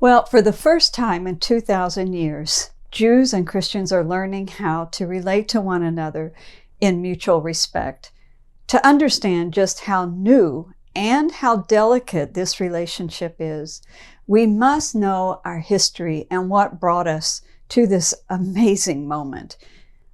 Well, for the first time in 2,000 years, Jews and Christians are learning how to relate to one another in mutual respect. To understand just how new and how delicate this relationship is, we must know our history and what brought us to this amazing moment.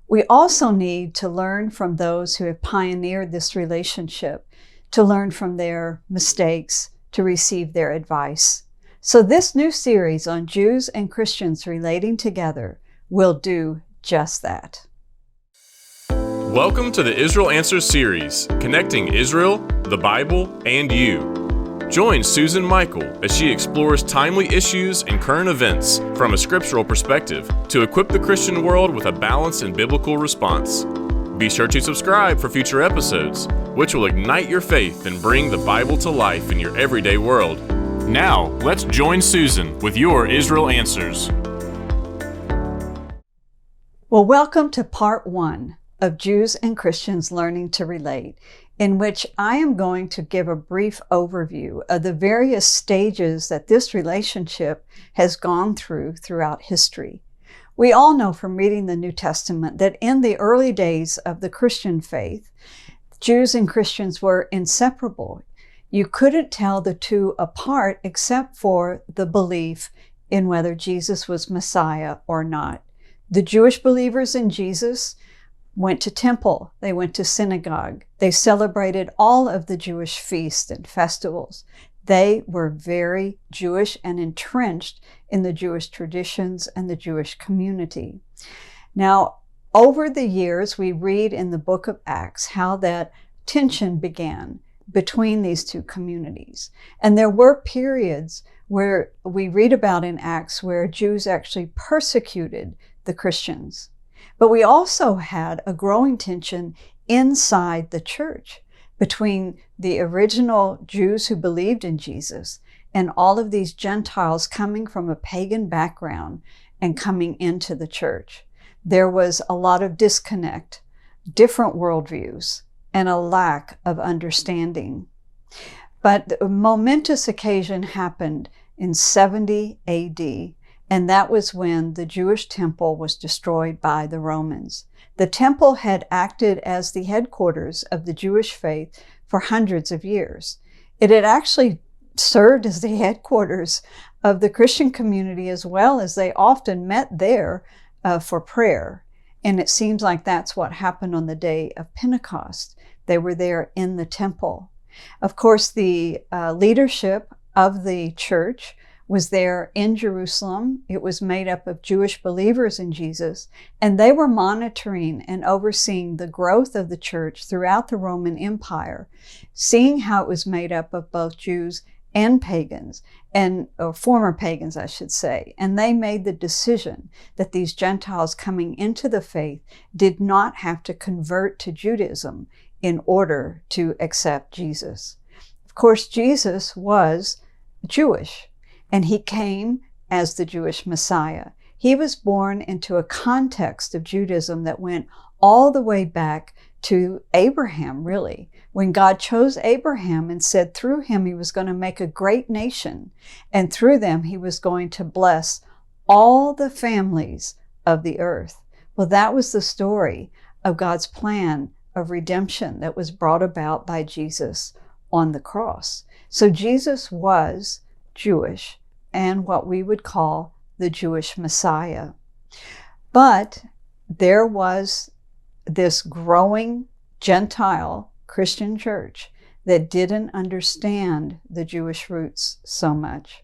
We also need to learn from those who have pioneered this relationship, to learn from their mistakes, to receive their advice. So this new series on Jews and Christians relating together will do just that. Welcome to the Israel Answers series, connecting Israel, the Bible, and you. Join Susan Michael as she explores timely issues and current events from a scriptural perspective to equip the Christian world with a balanced and biblical response. Be sure to subscribe for future episodes, which will ignite your faith and bring the Bible to life in your everyday world. Now, let's join Susan with your Israel Answers. Well, welcome to part 1 of Jews and Christians Learning to Relate, in which I am going to give a brief overview of the various stages that this relationship has gone throughout history. We all know from reading the New Testament that in the early days of the Christian faith, Jews and Christians were inseparable. You couldn't tell the two apart except for the belief in whether Jesus was Messiah or not. The Jewish believers in Jesus went to temple, they went to synagogue, they celebrated all of the Jewish feasts and festivals. They were very Jewish and entrenched in the Jewish traditions and the Jewish community. Now, over the years, we read in the book of Acts how that tension began between these two communities. And there were periods where we read about in Acts where Jews actually persecuted the Christians. But we also had a growing tension inside the church between the original Jews who believed in Jesus and all of these Gentiles coming from a pagan background and coming into the church. There was a lot of disconnect, different worldviews, and a lack of understanding. But a momentous occasion happened in 70 AD, and that was when the Jewish temple was destroyed by the Romans. The temple had acted as the headquarters of the Jewish faith for hundreds of years. It had actually served as the headquarters of the Christian community as well, as they often met there for prayer. And it seems like that's what happened on the day of Pentecost. They were there in the temple. Of course, the leadership of the church was there in Jerusalem. It was made up of Jewish believers in Jesus, and they were monitoring and overseeing the growth of the church throughout the Roman Empire, seeing how it was made up of both Jews and pagans, or former pagans, I should say. And they made the decision that these Gentiles coming into the faith did not have to convert to Judaism in order to accept Jesus. Of course, Jesus was Jewish, and he came as the Jewish Messiah. He was born into a context of Judaism that went all the way back to Abraham, really, when God chose Abraham and said through him he was going to make a great nation, and through them he was going to bless all the families of the earth. Well, that was the story of God's plan of redemption that was brought about by Jesus on the cross. So Jesus was Jewish and what we would call the Jewish Messiah. But there was this growing Gentile Christian church that didn't understand the Jewish roots so much.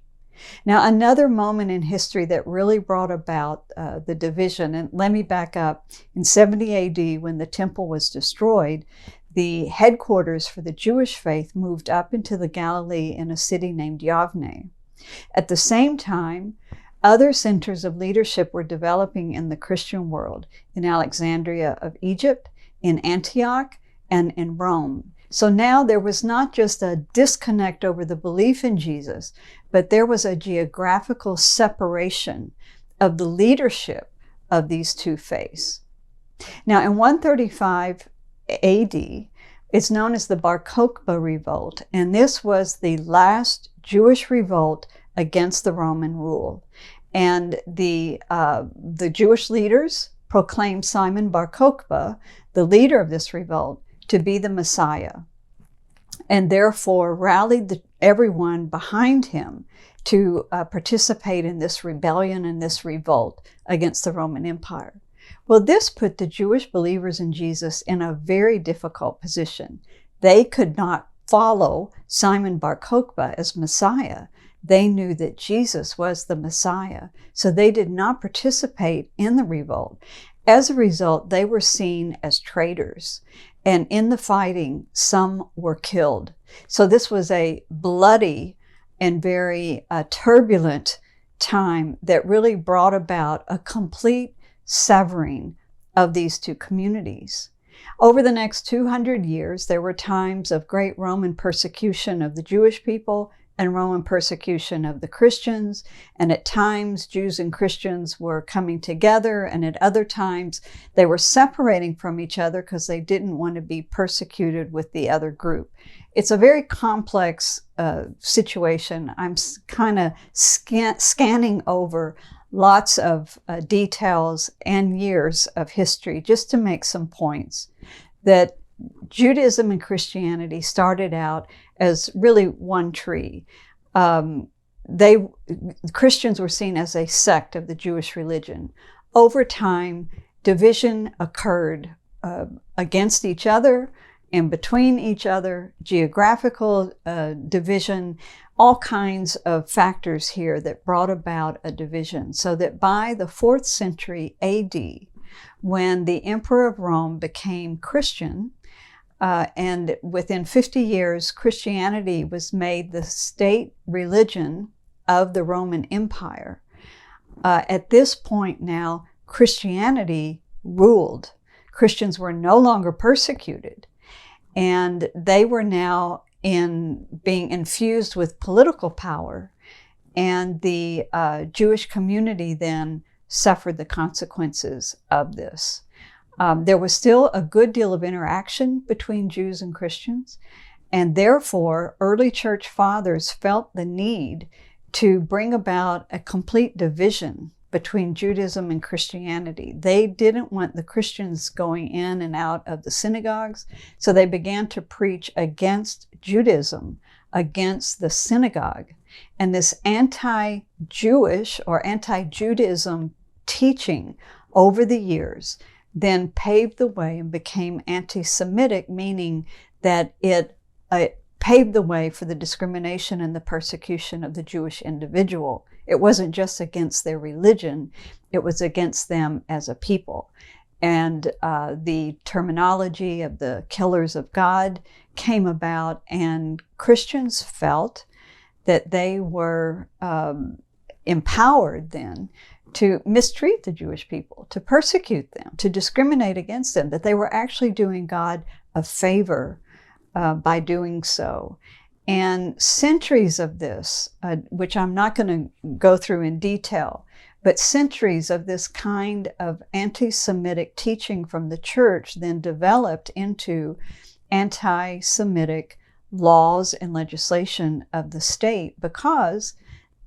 Now, another moment in history that really brought about the division, and let me back up, in 70 AD, when the temple was destroyed, the headquarters for the Jewish faith moved up into the Galilee in a city named Yavne. At the same time, other centers of leadership were developing in the Christian world, in Alexandria of Egypt, in Antioch, and in Rome. So now there was not just a disconnect over the belief in Jesus, but there was a geographical separation of the leadership of these two faiths. Now, in 135 AD, it's known as the Barkokba Revolt, and this was the last Jewish revolt against the Roman rule. And the Jewish leaders proclaimed Simon Barkokba, the leader of this revolt, to be the Messiah, and therefore rallied everyone behind him to participate in this rebellion and this revolt against the Roman Empire. Well, this put the Jewish believers in Jesus in a very difficult position. They could not follow Simon Barkokba as Messiah. They knew that Jesus was the Messiah, so they did not participate in the revolt. As a result, they were seen as traitors, and in the fighting, some were killed. So this was a bloody and very turbulent time that really brought about a complete severing of these two communities. Over the next 200 years, there were times of great Roman persecution of the Jewish people and Roman persecution of the Christians. And at times, Jews and Christians were coming together, and at other times, they were separating from each other because they didn't want to be persecuted with the other group. It's a very complex situation. I'm kind of scanning over lots of details and years of history just to make some points that Judaism and Christianity started out as really one tree. Christians were seen as a sect of the Jewish religion. Over time, division occurred against each other and between each other, geographical division, all kinds of factors here that brought about a division. So that by the 4th century AD, when the Emperor of Rome became Christian, and within 50 years, Christianity was made the state religion of the Roman Empire. At this point now, Christianity ruled. Christians were no longer persecuted, and they were now being infused with political power, and the Jewish community then suffered the consequences of this. There was still a good deal of interaction between Jews and Christians, and therefore early church fathers felt the need to bring about a complete division between Judaism and Christianity. They didn't want the Christians going in and out of the synagogues, so they began to preach against Judaism, against the synagogue. And this anti-Jewish or anti-Judaism teaching over the years then paved the way and became anti-Semitic, meaning that it paved the way for the discrimination and the persecution of the Jewish individual. It wasn't just against their religion, it was against them as a people. And the terminology of the killers of God came about, and Christians felt that they were empowered then to mistreat the Jewish people, to persecute them, to discriminate against them, that they were actually doing God a favor by doing so. And centuries of this, which I'm not going to go through in detail, but centuries of this kind of anti-Semitic teaching from the church then developed into anti-Semitic laws and legislation of the state, because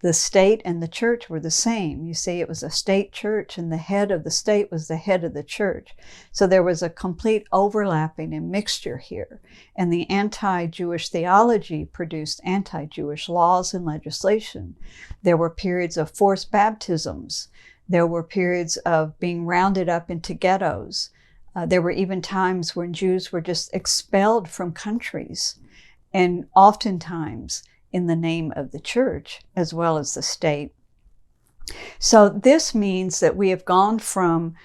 the state and the church were the same. You see, it was a state church, and the head of the state was the head of the church. So there was a complete overlapping and mixture here. And the anti-Jewish theology produced anti-Jewish laws and legislation. There were periods of forced baptisms. There were periods of being rounded up into ghettos. There were even times when Jews were just expelled from countries, and oftentimes in the name of the church as well as the state. So this means that we have gone from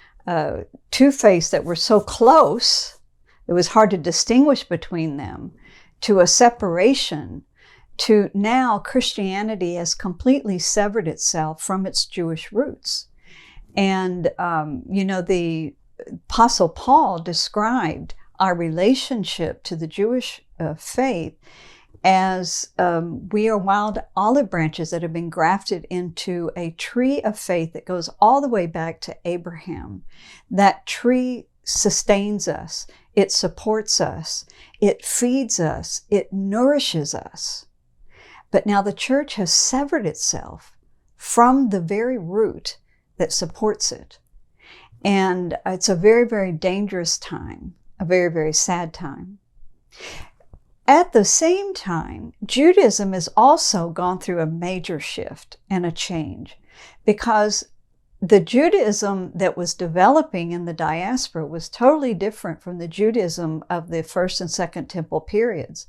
two faiths that were so close, it was hard to distinguish between them, to a separation, to now Christianity has completely severed itself from its Jewish roots. And, the Apostle Paul described our relationship to the Jewish faith as we are wild olive branches that have been grafted into a tree of faith that goes all the way back to Abraham. That tree sustains us, it supports us, it feeds us, it nourishes us. But now the church has severed itself from the very root that supports it. And it's a very, very dangerous time, a very, very sad time. At the same time, Judaism has also gone through a major shift and a change, because the Judaism that was developing in the diaspora was totally different from the Judaism of the first and second temple periods.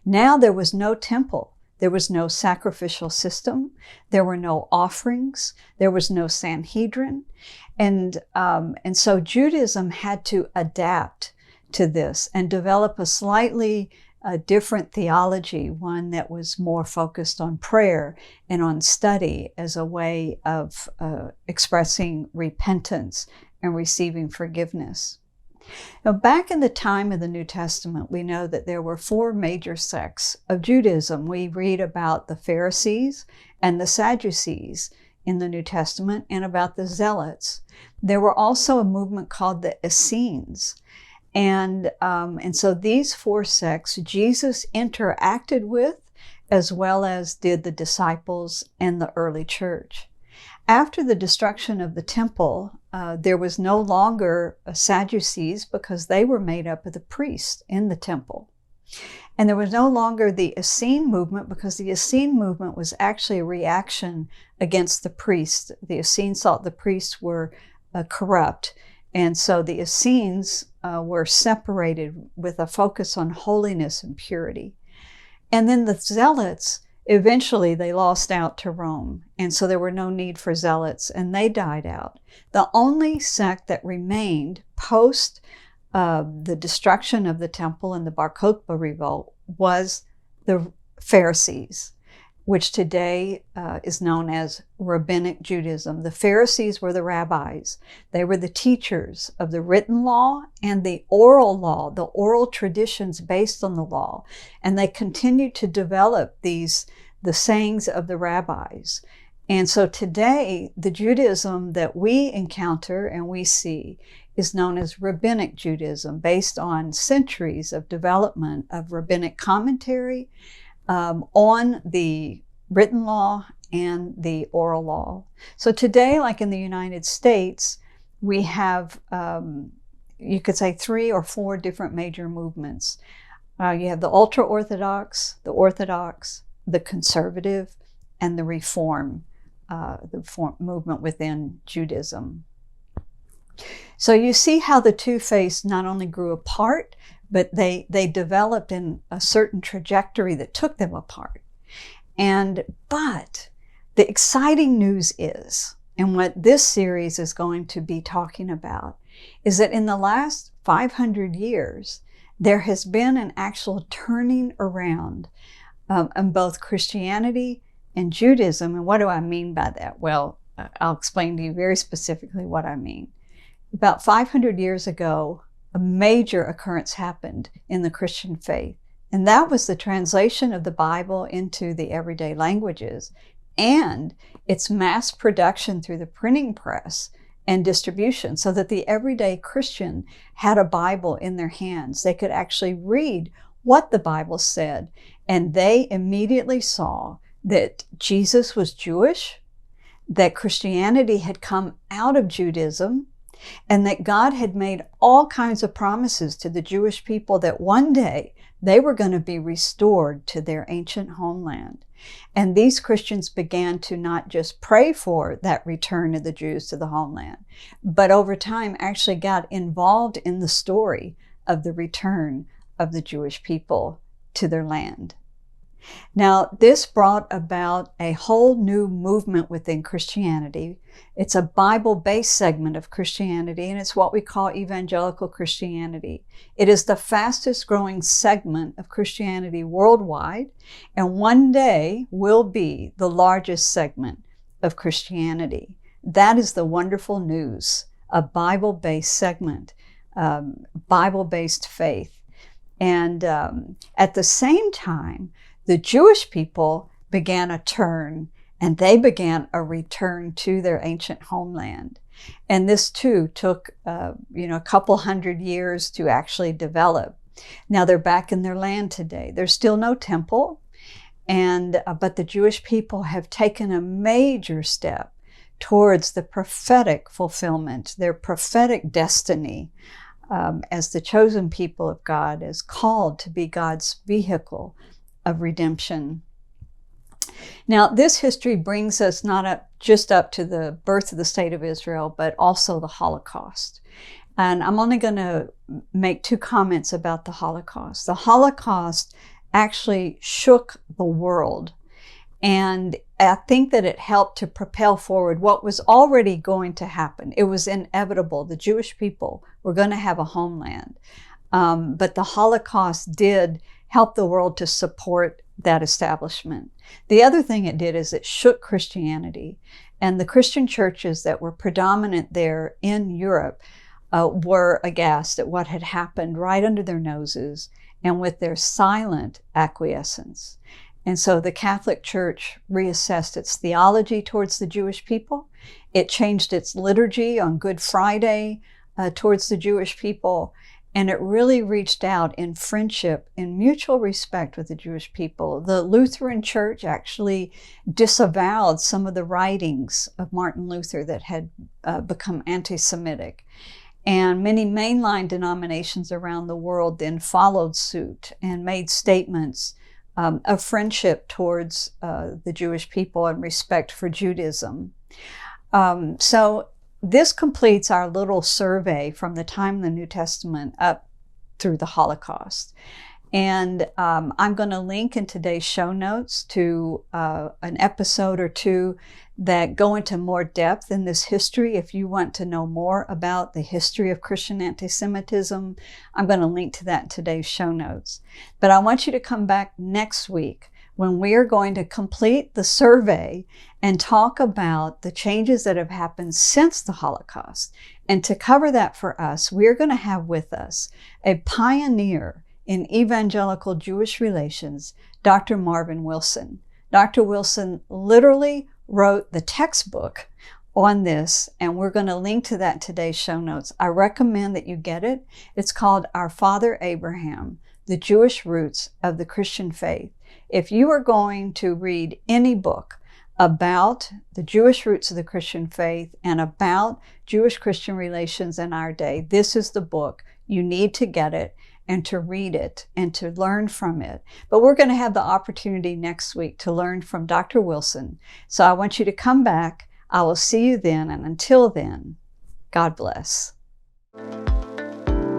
Now there was no temple. There was no sacrificial system. There were no offerings. There was no Sanhedrin. And so Judaism had to adapt to this and develop a slightly different theology, one that was more focused on prayer and on study as a way of expressing repentance and receiving forgiveness. Now, back in the time of the New Testament, we know that there were 4 major sects of Judaism. We read about the Pharisees and the Sadducees in the New Testament, and about the Zealots. There were also a movement called the Essenes. And so these 4 sects Jesus interacted with, as well as did the disciples and the early church. After the destruction of the temple, there was no longer Sadducees, because they were made up of the priests in the temple. And there was no longer the Essene movement, because the Essene movement was actually a reaction against the priests. The Essenes thought the priests were corrupt. And so the Essenes were separated with a focus on holiness and purity. And then the Zealots, eventually they lost out to Rome. And so there were no need for Zealots, and they died out. The only sect that remained post the destruction of the temple and the Barkokba Revolt was the Pharisees, which today is known as rabbinic Judaism. The Pharisees were the rabbis. They were the teachers of the written law and the oral traditions based on the law. And they continued to develop the sayings of the rabbis. And so today, the Judaism that we encounter and we see is known as rabbinic Judaism, based on centuries of development of rabbinic commentary on the written law and the oral law. So today, like in the United States, we have, you could say, 3 or 4 different major movements. You have the ultra-Orthodox, the conservative, and the Reform movement within Judaism. So you see how the two faiths not only grew apart, but they developed in a certain trajectory that took them apart. But the exciting news is, and what this series is going to be talking about, is that in the last 500 years, there has been an actual turning around in both Christianity and Judaism. And what do I mean by that? Well, I'll explain to you very specifically what I mean. About 500 years ago, a major occurrence happened in the Christian faith, and that was the translation of the Bible into the everyday languages and its mass production through the printing press and distribution, so that the everyday Christian had a Bible in their hands. They could actually read what the Bible said, and they immediately saw that Jesus was Jewish, that Christianity had come out of Judaism, and that God had made all kinds of promises to the Jewish people that one day they were going to be restored to their ancient homeland. And these Christians began to not just pray for that return of the Jews to the homeland, but over time actually got involved in the story of the return of the Jewish people to their land. Now, this brought about a whole new movement within Christianity. It's a Bible-based segment of Christianity, and it's what we call evangelical Christianity. It is the fastest growing segment of Christianity worldwide, and one day will be the largest segment of Christianity. That is the wonderful news, a Bible-based segment, Bible-based faith. And at the same time, the Jewish people began a turn, and they began a return to their ancient homeland. And this too took, a couple hundred years to actually develop. Now they're back in their land today. There's still no temple, But the Jewish people have taken a major step towards the prophetic fulfillment, their prophetic destiny, as the chosen people of God, is called to be God's vehicle of redemption. Now, this history brings us not just up to the birth of the state of Israel, but also the Holocaust. And I'm only going to make 2 comments about the Holocaust. The Holocaust actually shook the world. And I think that it helped to propel forward what was already going to happen. It was inevitable. The Jewish people were going to have a homeland. But the Holocaust did help the world to support that establishment. The other thing it did is it shook Christianity. And the Christian churches that were predominant there in Europe were aghast at what had happened right under their noses and with their silent acquiescence. And so the Catholic Church reassessed its theology towards the Jewish people. It changed its liturgy on Good Friday towards the Jewish people. And it really reached out in friendship, in mutual respect with the Jewish people. The Lutheran Church actually disavowed some of the writings of Martin Luther that had become anti-Semitic. And many mainline denominations around the world then followed suit and made statements of friendship towards the Jewish people and respect for Judaism. So this completes our little survey from the time of the New Testament up through the Holocaust. And I'm going to link in today's show notes to an episode or 2 that go into more depth in this history. If you want to know more about the history of Christian anti-Semitism, I'm going to link to that in today's show notes. But I want you to come back next week when we are going to complete the survey and talk about the changes that have happened since the Holocaust. And to cover that for us, we're going to have with us a pioneer in evangelical Jewish relations, Dr. Marvin Wilson. Dr. Wilson literally wrote the textbook on this, and we're going to link to that in today's show notes. I recommend that you get it. It's called Our Father Abraham, The Jewish Roots of the Christian Faith. If you are going to read any book about the Jewish roots of the Christian faith and about Jewish-Christian relations in our day, this is the book. You need to get it and to read it and to learn from it. But we're going to have the opportunity next week to learn from Dr. Wilson. So I want you to come back. I will see you then. And until then, God bless.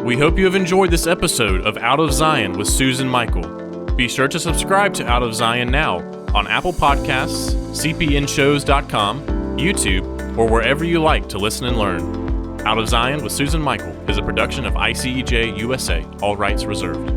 We hope you have enjoyed this episode of Out of Zion with Susan Michael. Be sure to subscribe to Out of Zion now on Apple Podcasts, cpnshows.com, YouTube, or wherever you like to listen and learn. Out of Zion with Susan Michael is a production of ICEJ USA, all rights reserved.